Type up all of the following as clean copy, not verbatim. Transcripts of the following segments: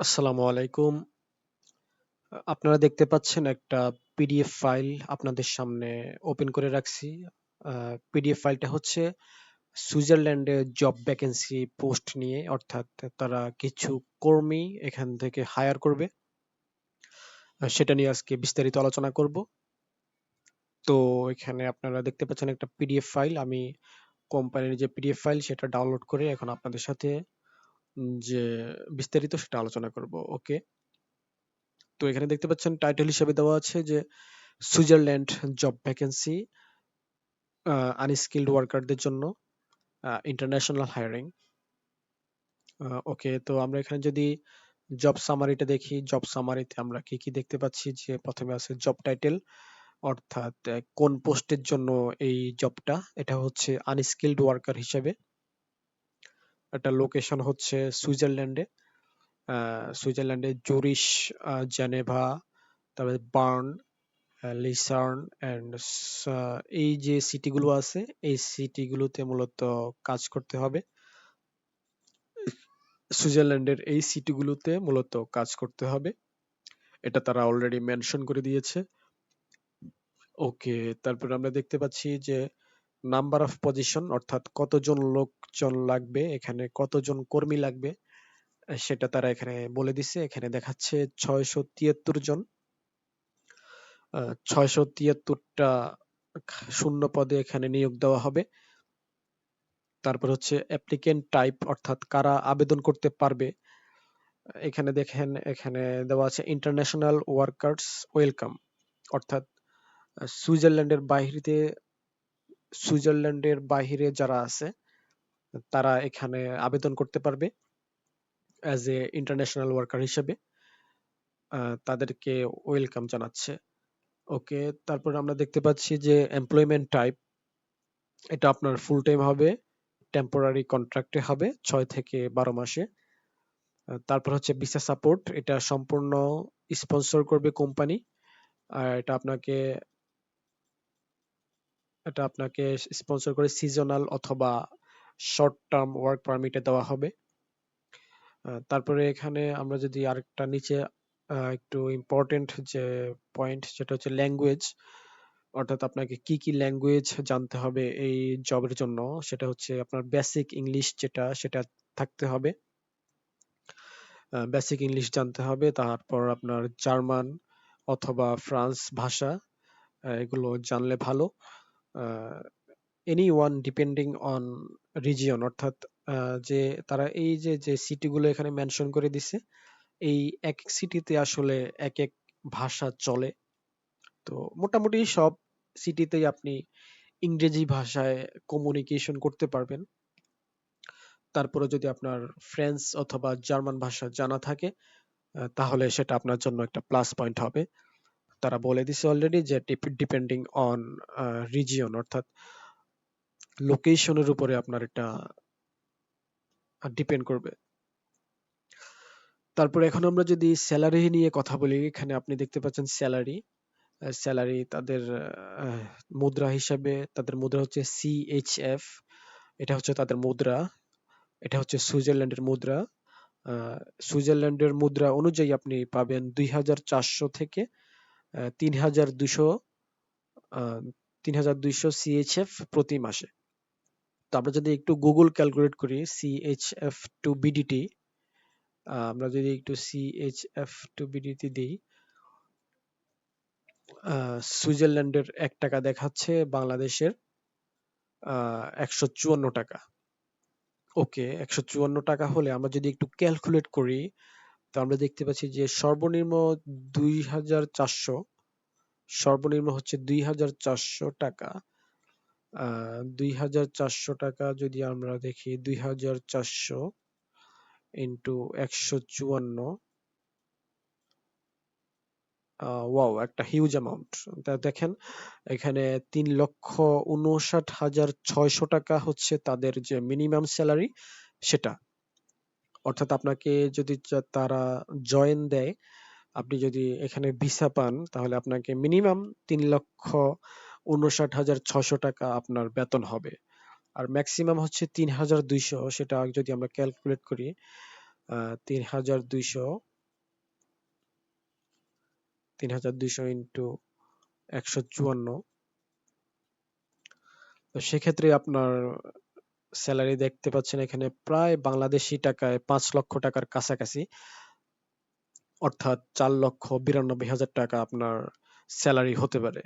আসসালামু আলাইকুম। আপনারা দেখতে পাচ্ছেন একটা পিডিএফ ফাইল আপনাদের সামনে ওপেন করে রাখছি। পিডিএফ ফাইলটা হচ্ছে সুইজারল্যান্ডে জব ভ্যাকেন্সি পোস্ট নিয়ে, অর্থাৎ তারা কিছু কর্মী এখান থেকে হায়ার করবে। সেটা নিয়ে আজকে বিস্তারিত আলোচনা করব। তো এখানে আপনারা দেখতে পাচ্ছেন একটা পিডিএফ ফাইল। আমি কোম্পানির যে পিডিএফ ফাইল সেটা ডাউনলোড করে এখন আপনাদের সাথে যে বিস্তারিত সেটা আলোচনা করব। ওকে, তো এখানে দেখতে পাচ্ছেন টাইটেল হিসেবে দেওয়া আছে যে সুইজারল্যান্ড জব ভ্যাকেন্সি আনস্কিল্ড ওয়ার্কারদের জন্য ইন্টারন্যাশনাল হায়ারিং। ওকে, তো আমরা এখানে যদি জব সামারিটা দেখি, জব সামারিতে আমরা কি কি দেখতে পাচ্ছি যে প্রথমে আছে জব টাইটেল, অর্থাৎ কোন পোস্টের জন্য এই জবটা। এটা হচ্ছে আনস্কিল্ড ওয়ার্কার হিসেবে। একটা লোকেশন হচ্ছে সুইজারল্যান্ডে, সুইজারল্যান্ডে জুরিশ, জেনেভা, তারপরে বার্ন, লিসার্ন এন্ড এই যে সিটিগুলো আছে, এই সিটিগুলোতে মূলত কাজ করতে হবে। সুইজারল্যান্ডের এই সিটিগুলোতে মূলত কাজ করতে হবে, এটা তারা অলরেডি মেনশন করে দিয়েছে। ওকে, তারপর আমরা দেখতে পাচ্ছি যে নাম্বার অফ পজিশন, অর্থাৎ কতজন লোকজন লাগবে, এখানে কতজন কর্মী লাগবে, সেটা তারা এখানে বলে দিছে। এখানে দেখাচ্ছে 673 জন। 673টা শূন্য পদে এখানে নিয়োগ দেওয়া হবে। তারপর হচ্ছে অ্যাপ্লিকেন্ট টাইপ, অর্থাৎ কারা আবেদন করতে পারবে। এখানে দেখেন, এখানে দেওয়া আছে ইন্টারন্যাশনাল ওয়ার্কার্স ওয়েলকাম, অর্থাৎ সুইজারল্যান্ডের বাইরে, সুইজারল্যান্ডের বাইরে যারা আছে তারা এখানে আবেদন করতে পারবে অ্যাজ এ ইন্টারন্যাশনাল ওয়ার্কার হিসেবে। তাদেরকে ওয়েলকাম জানাচ্ছে। ওকে, তারপর আমরা দেখতে পাচ্ছি যে এমপ্লয়মেন্ট টাইপ, এটা আপনার ফুল টাইম হবে, টেম্পোরারি কন্ট্রাক্টে হবে 6 থেকে 12 মাসে। তারপর হচ্ছে ভিসা সাপোর্ট, এটা সম্পূর্ণ স্পন্সর করবে কোম্পানি। আর এটা আপনাকে স্পন্সর করে সিজনাল অথবা শর্ট টার্ম ওয়ার্ক পারমিটে দেওয়া হবে। তারপরে এখানে আমরা যদি আরেকটা নিচে একটু ইম্পর্টেন্ট যে পয়েন্ট, সেটা হচ্ছে ল্যাঙ্গুয়েজ, অর্থাৎ আপনাকে কি কি ল্যাঙ্গুয়েজ জানতে হবে এই জবের জন্য। সেটা হচ্ছে আপনার বেসিক ইংলিশ, সেটা থাকতে হবে, বেসিক ইংলিশ জানতে হবে। তারপর আপনার জার্মান অথবা ফ্রান্স ভাষা, এগুলো জানলে ভালো। Any one depending on region, অর্থাৎ যে তারা এই যে যে সিটিগুলো এখানে মেনশন করে দিছে, এই এক এক সিটিতে আসলে এক এক ভাষা চলে। তো মোটামুটি সব সিটিতেই আপনি ইংরেজি ভাষায় কমিউনিকেশন করতে পারবেন। তারপরে যদি আপনার ফ্রেঞ্চ অথবা জার্মান ভাষা জানা থাকে, তাহলে সেটা আপনার জন্য একটা প্লাস পয়েন্ট হবে। তারা বলে দিছে অলরেডি যে ডিপেন্ডিং অন রিজিয়ন, অর্থাৎ লোকেশনের উপরে আপনার এটা ডিপেন্ড করবে। তারপরে এখন আমরা যদি স্যালারি নিয়ে কথা বলি, এখানে আপনি দেখতে পাচ্ছেন স্যালারি। স্যালারি তাদের আহ, মুদ্রা হিসাবে, তাদের মুদ্রা হচ্ছে সিএইচএফ, এটা হচ্ছে তাদের মুদ্রা। এটা হচ্ছে সুইজারল্যান্ডের মুদ্রা। সুইজারল্যান্ডের মুদ্রা অনুযায়ী আপনি পাবেন 2400 থেকে 3200, 3200 সিএইচএফ প্রতি মাসে। তো আমরা যদি একটু গুগল ক্যালকুলেট করি সিএইচএফ টু বিডিটি, আমরা যদি একটু সিএইচএফ টু বিডিটি দিই, সুইজারল্যান্ডের 1 টাকা দেখাচ্ছে বাংলাদেশের 154 টাকা। ওকে, 154 টাকা হলে আমরা যদি একটু ক্যালকুলেট করি, তো আমরা দেখতে পাচ্ছি যে সর্বনিম্ন 2400, সর্বনিম্ন হচ্ছে 2400 টাকা। 2400 টাকা যদি আমরা দেখি, 2400 ইন্টু 154, ওয়াও, একটা হিউজ অ্যামাউন্ট। দেখেন, এখানে 3,59,600 টাকা হচ্ছে তাদের যে মিনিমাম স্যালারি, সেটা। অর্থাৎ আপনাকে যদি তারা জয়েন দেয়, আপনি যদি এখানে ভিসা পান, তাহলে আপনাকে মিনিমাম 3,59,600 টাকা আপনার বেতন হবে। আর ম্যাক্সিমাম হচ্ছে 3,200, সেটা যদি আমরা ক্যালকুলেট করি, 3,200 3200 ইন্টু 154। তো সেক্ষেত্রে আপনার স্যালারি দেখতে পাচ্ছেন এখানে প্রায় বাংলাদেশি টাকায় 5 লক্ষ টাকার কাছাকাছি, অর্থাৎ 4,92,000 টাকা আপনার স্যালারি হতে পারে।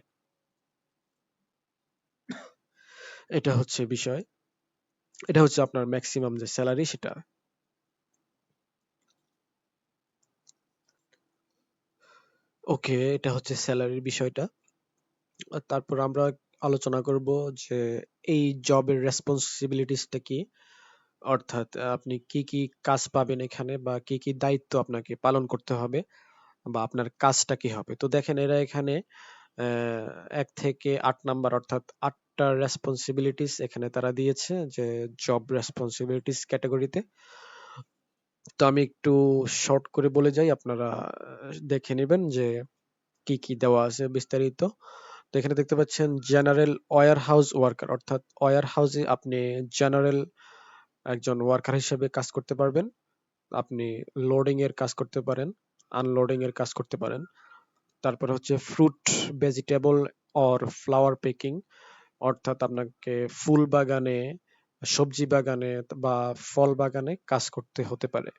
এটা হচ্ছে বিষয়, এটা হচ্ছে আপনার ম্যাক্সিমাম যে স্যালারি সেটা। ওকে, এটা হচ্ছে স্যালারির বিষয়টা। আর তারপর আমরা আলোচনা করব যে এই জবের রেসপন্সিবিলিটিসটা কি, অর্থাৎ আপনি কি কি কাজ পাবেন এখানে বা কি কি দায়িত্ব আপনাকে পালন করতে হবে বা আপনার কাজটা কি হবে। তো দেখেন এরা এখানে 1 থেকে 8 নাম্বার অর্থাৎ 8টা রেসপন্সিবিলিটিস এখানে তারা দিয়েছে যে জব রেসপন্সিবিলিটিস ক্যাটাগরিতে। তো আমি একটু শর্ট করে বলে যাই, আপনারা দেখে নেবেন যে কি কি দেওয়া আছে বিস্তারিত। তো এখানে দেখতে পাচ্ছেন জেনারেল ওয়্যার হাউস ওয়ার্কার, অর্থাৎ ওয়্যার হাউসে আপনি জেনারেল একজন ওয়ার্কার হিসেবে কাজ করতে পারবেন। আপনি লোডিং এর কাজ করতে পারেন, আনলোডিং এর কাজ করতে পারেন। তারপর হচ্ছে fruit, vegetable or flower picking, অর্থাৎ আপনাকে ফুল বাগানে, সবজি বাগানে বা ফল বাগানে কাজ করতে হতে পারে।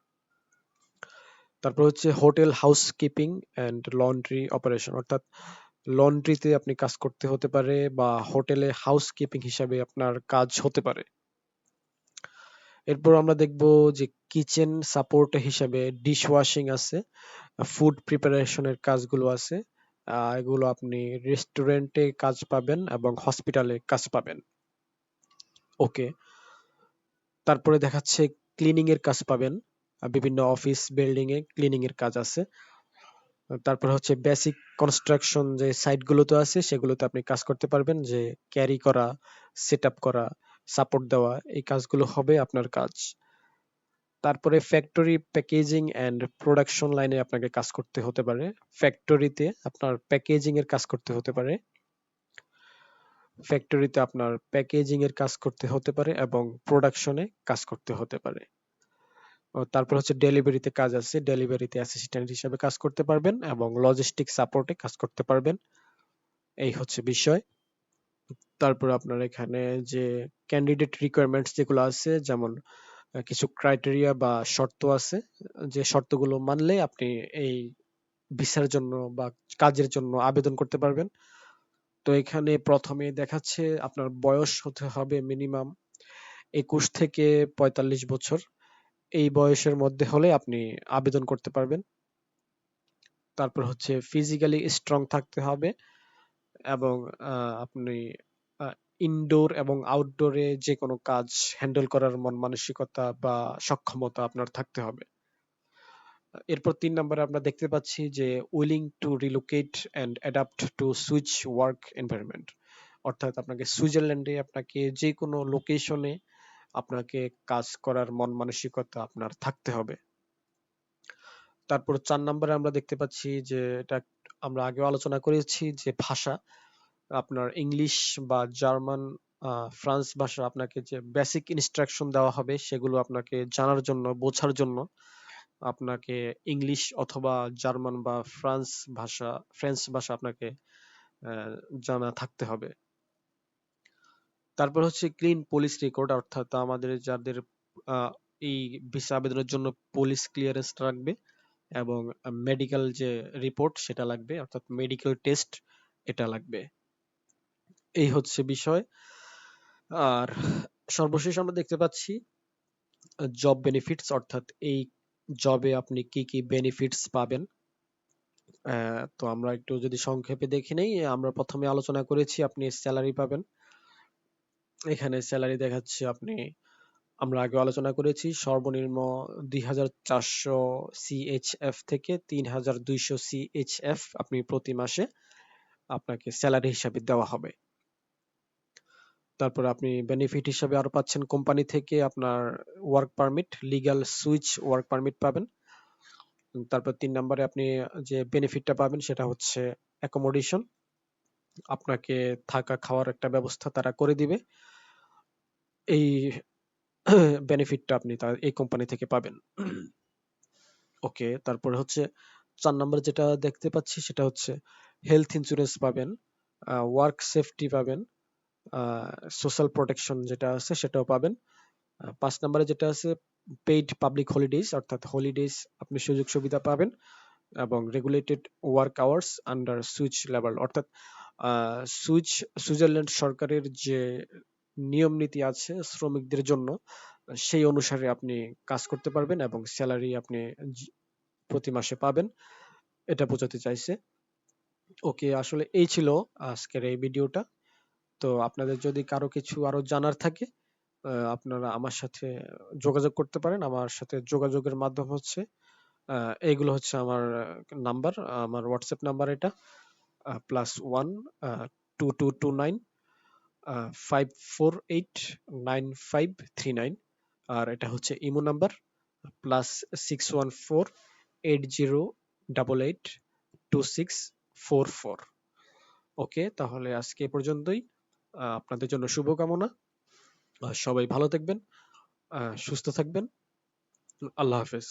তারপর হচ্ছে hotel housekeeping and laundry operation, অর্থাৎ লন্ড্রিতে আপনি কাজ করতে হতে পারে বা হোটেলে হাউসকিপিং হিসাবে আপনার কাজ হতে পারে। এরপর আমরা দেখব যে কিচেন সাপোর্ট হিসাবে ডিশ ওয়াশিং আছে, ফুড প্রিপারেশনের কাজগুলো আছে। এগুলো আপনি রেস্টুরেন্টে কাজ পাবেন এবং হসপিটালে কাজ পাবেন। ওকে, তারপরে দেখাচ্ছে ক্লিনিং এর কাজ পাবেন, বিভিন্ন অফিস বিল্ডিং এ ক্লিনিং এর কাজ আছে। তারপর হচ্ছে বেসিক কনস্ট্রাকশন যে সাইট গুলোতে আছে সেগুলোতে আপনি কাজ করতে পারবেন, যে ক্যারি করা, সেট আপ করা, সাপোর্ট দেওয়া, এই কাজগুলো হবে আপনার কাজ। তারপরে ফ্যাক্টরি প্যাকেজিং এন্ড প্রোডাকশন লাইনে আপনাকে কাজ করতে হতে পারে। ফ্যাক্টরিতে আপনার প্যাকেজিং এর কাজ করতে হতে পারে, ফ্যাক্টরিতে আপনার প্যাকেজিং এর কাজ করতে হতে পারে এবং প্রোডাকশনে কাজ করতে হতে পারে। তারপর হচ্ছে ডেলিভারিতে কাজ আছে, ডেলিভারিতে অ্যাসিস্ট্যান্ট হিসেবে কাজ করতে পারবেন এবং লজিস্টিক সাপোর্টে কাজ করতে পারবেন। এই হচ্ছে বিষয়। তারপর আপনার এখানে যে ক্যান্ডিডেট রিকোয়ারমেন্টস যেগুলো আছে, যেমন কিছু ক্রাইটেরিয়া বা শর্ত আছে, যে শর্তগুলো মানলে আপনি এই ভিসার জন্য বা কাজের জন্য আবেদন করতে পারবেন। তো এখানে প্রথমে দেখাচ্ছে আপনার বয়স হতে হবে মিনিমাম 21 থেকে 45 বছর। এই বয়সের মধ্যে হলে আপনি আবেদন করতে পারবেন। তারপর হচ্ছে ফিজিক্যালি স্ট্রং থাকতে হবে এবং আপনি ইনডোর এবং আউটডোরে যে কোনো কাজ হ্যান্ডেল করার মন মানসিকতা বা সক্ষমতা আপনার থাকতে হবে। এরপর 3 নম্বরে আমরা দেখতে পাচ্ছি যে willing to relocate and adapt to switch work environment, অর্থাৎ আপনাকে সুইজারল্যান্ডে আপনাকে যে কোনো লোকেশনে আপনাকে কাজ করার মন মানসিকতা আপনার থাকতে হবে। তারপর 4 নম্বরে আমরা দেখতে পাচ্ছি যে এটা আমরা আগেও আলোচনা করেছি যে ভাষা, আপনার ইংলিশ বা জার্মান, ফ্রান্স ভাষা আপনাকে যে বেসিক ইনস্ট্রাকশন দেওয়া হবে সেগুলো আপনাকে জানার জন্য, বোঝার জন্য আপনাকে ইংলিশ অথবা জার্মান বা ফ্রেঞ্চ ভাষা আপনাকে আহ, জানা থাকতে হবে। তারপর হচ্ছে ক্লিন পুলিশ রেকর্ড, অর্থাৎ আমাদের যাদের আহ, এই ভিসা আবেদনের জন্য পুলিশ ক্লিয়ারেন্স লাগবে এবং মেডিকেল যে রিপোর্ট সেটা লাগবে, অর্থাৎ মেডিকেল টেস্ট এটা লাগবে। এই হচ্ছে বিষয়। আর সর্বশেষ আমরা দেখতে পাচ্ছি জব বেনিফিটস, অর্থাৎ এই জবে আপনি কি কি বেনিফিটস পাবেন। তো আমরা একটু যদি সংক্ষেপে দেখে নেই, আমরা প্রথমে আলোচনা করেছি আপনি স্যালারি পাবেন। এখানে স্যালারি দেখাচ্ছে আপনি, আমরা আগে আলোচনা করেছি সর্বনিম্ন 2,400 CHF থেকে 3,200 CHF আপনি প্রতি মাসে আপনাকে স্যালারি হিসাবে দেওয়া হবে। তারপর আপনি বেনিফিট হিসাবে আরো পাচ্ছেন কোম্পানি থেকে আপনার work permit, legal switch work permit পাবেন। তারপর 3 নম্বরে আপনি যে বেনিফিটটা পাবেন সেটা হচ্ছে অ্যাকোমোডেশন, আপনাকে থাকা খাওয়ার একটা ব্যবস্থা তারা করে দিবে। এই বেনিফিটটা আপনি এই কোম্পানি থেকে পাবেন। ওকে, তারপরে হচ্ছে 4 নম্বরে যেটা দেখতে পাচ্ছি সেটা হচ্ছে হেলথ ইন্স্যুরেন্স পাবেন, ওয়ার্ক সেফটি পাবেন, সোশ্যাল প্রোটেকশন যেটা আছে সেটাও পাবেন। 5 নম্বরে যেটা আছে পেইড পাবলিক হলিডেজ, অর্থাৎ হলিডেজ আপনি সুযোগ সুবিধা পাবেন, এবং regulated work hours under switch level, অর্থাৎ সুইচ সুইজারল্যান্ড সরকারের যে নিয়ম নীতি আছে শ্রমিকদের জন্য সেই অনুসারে আপনি কাজ করতে পারবেন এবং স্যালারি আপনি প্রতি মাসে পাবেন, এটা বোঝাতে চাইছে। ওকে, আসলে এই ছিল আজকের এই ভিডিওটা। তো আপনাদের যদি কারো কিছু আরো জানার থাকে আপনারা আমার সাথে যোগাযোগ করতে পারেন। আমার সাথে যোগাযোগের মাধ্যম হচ্ছে এইগুলো হচ্ছে আমার নাম্বার, আমার হোয়াটসঅ্যাপ নাম্বার এটা, +1 2229 5489539, আর এটা হচ্ছে ইমো নাম্বার +61480882644। ওকে, তাহলে আজকে এ পর্যন্তই। আপনাদের জন্য শুভকামনা। সবাই ভালো থাকবেন, সুস্থ থাকবেন। আল্লাহ হাফেজ।